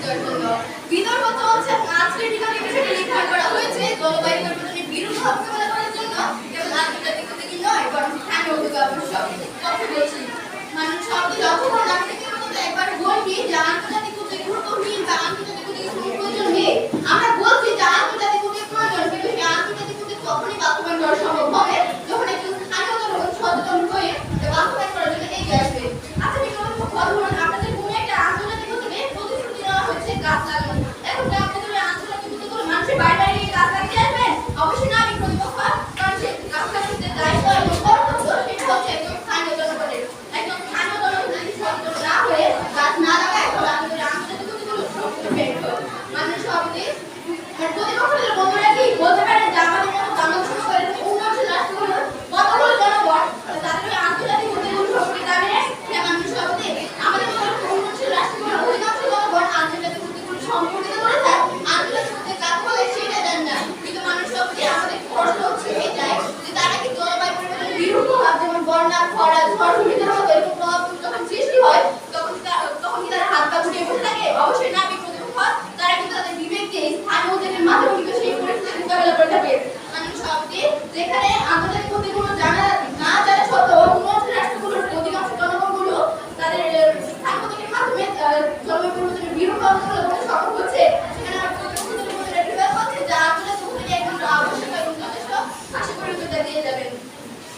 দেওয়ার জন্য। বিতর্ক চলছে, আজকের বিতর্কে বিষয়টি নির্ধারণ করা হয়েছে জলবায়ু পরিবর্তনের বিরুদ্ধে মোকাবেলা করার জন্য কেবল আন্তর্জাতিক উদ্যোগই নয়, বরং স্থানীয় উদ্যোগ আবশ্যক। কথা বলছি মানুষ শব্দ লক্ষ্য করে আমি কিন্তু একবার বলবি যে আন্তর্জাতিক উদ্যোগ গুরুত্বহীন বা আন্তর্জাতিক উদ্যোগের কোনো প্রয়োজন নেই। আমরা বলছি যে আন্তর্জাতিক উদ্যোগ প্রয়োজন, কিন্তু সেই আন্তর্জাতিক উদ্যোগ কখনই বাস্তবায়ন করা সম্ভব হবে যখন একজন স্থানীয় জনগণ সচেতন হয়ে বাস্তবায়ন করার জন্য এগিয়ে আসবে। আচ্ছা ধরুন আপনাদের কোনো একটা আন্তর্জাতিক উদ্যোগে প্রতিশ্রুতি দেওয়া হচ্ছে গাছ লাগানো। এখন আপনাদের আন্তর্জাতিক উদ্যোগ মানুষের বাইরে বাইরে গাছ লাগাতে আসবেন? অবশ্যই না, আমি প্রতিপক্ষ। কারণ সেই গাছ লাগানোর যে দায়িত্ব এবং কর্তব্য সেটা হচ্ছে একজন স্থানীয় জনগণের। একজন স্থানীয় জনগণ যদি সচেতন না হয়ে গাছ না লাগায় তাহলে আমাদের আন্তর্জাতিক উদ্যোগগুলো সবকিছু ব্যর্থ। মানুষ সবই প্রতিপক্ষের বন্ধুরা কি বলতে পারে যে আমাদের মতো বাংলাদেশের মতো এরকম উন্নয়নশীল রাষ্ট্রগুলোর কতগুলো জনগণ তাদের আন্তর্জাতিক উদ্যোগগুলো সম্পর্কে জানে না? মানুষ সবই আমাদের মতো উন্নয়নশীল রাষ্ট্রগুলোর অধিকাংশ জনগণ আন্তর্জাতিক উদ্যোগগুলো সম্পর্কিত করে যায়, আন্তর্জাতিক উদ্যোগ কাজ বলে সেটা জান না। কিন্তু মানুষ সবই আমাদের প্রশ্ন হচ্ছে এটাই যে তারা কি জলবায়ু পরিবর্তনের বিরুদ্ধ ভাব, যেমন বন্যা, খরা, ঝড়, ঘূর্ণিঝড়ের মতো এরকম প্রভাব যখন সৃষ্টি হয় তখন কি তারা হাত পা গুটিয়ে বসে থাকে? অবশ্যই না, বিপ্রতিপক্ষ। তারা কিন্তু তাদের বিবেক দিয়ে স্থানীয় উদ্যোগের মাধ্যমে কিন্তু সেই পরিস্থিতির মোকাবেলা করে থাকে। মানুষ সবই যেখানে আন্তর্জাতিক উদ্যোগগুলো জানা না জানা সত্ত্বেও উন্নয়নশীল রাষ্ট্রগুলোর অধিকাংশ জনগণগুলো তাদের স্থানীয় উদ্যোগের মাধ্যমে জলবায়ু পরিবর্তনের বিরুদ্ধে আন্দোলন করতে সক্ষম হচ্ছে, সেখানে আমার প্রতিপক্ষদের মধ্যে একটা ব্যাপার আছে যা আন্তর্জাতিক উদ্যোগে একদম আবশ্যক এবং যথেষ্ট আশা করি উদ্যোগটা দিয়ে যাবেন।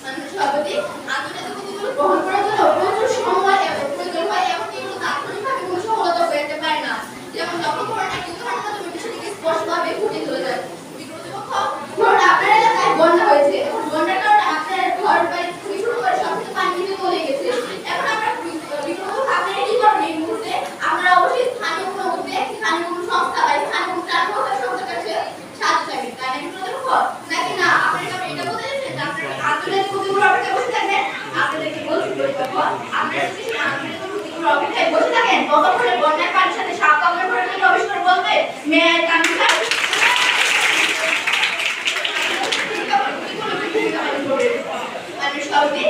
মানুষ সবই আন্তর্জাতিক উদ্যোগগুলো গ্রহণ করার জন্য প্রচুর সময় এবং প্রয়োজন হয়, এমনকি এগুলো তাৎক্ষণিকভাবে কোনো সফলতা পেতে পারে না। যেমন লক্ষ্য করুন একটা উদাহরণের মাধ্যমে বিষয়টিকে স্পষ্টভাবে ফুটিয়ে তোলা যায়। বিপ্রতিপক্ষ ধরুন আপনার এলাকায় বন্যা হয়েছে, এখন বন্যার কারণে আপনার ঘর বাড়ি থেকে শুরু করে সবকিছু পানি নিচে চলে গেছে। এখন আমরা বিপ্রতিপক্ষ আপনারা কি করবেন? এই মুহূর্তে আপনারা অবশ্যই স্থানীয় কোনো উদ্যোগ, স্থানীয় কোনো সংস্থা বা স্থানীয় কোনো ট্রান্সপোর্টার সংস্থার কাছে সাহায্য চাইবেন, তাই না বিপ্রতিপক্ষ? নাকি না আপনারা এটা বলতে চাইছেন যে আপনারা আন্তর্জাতিক উদ্যোগগুলো অপেক্ষায় বসে থাকবেন? আপনাদেরকে বলছি বিপ্রতিপক্ষ, আপনারা যদি আন্তর্জাতিক উদ্যোগগুলো অপেক্ষায় বসে থাকেন ততক্ষণে বন্যার পানির সাথে সাপ কামড়ে পড়ে গেলে অবশ্যই বলবে may I come to help. মানুষ সবই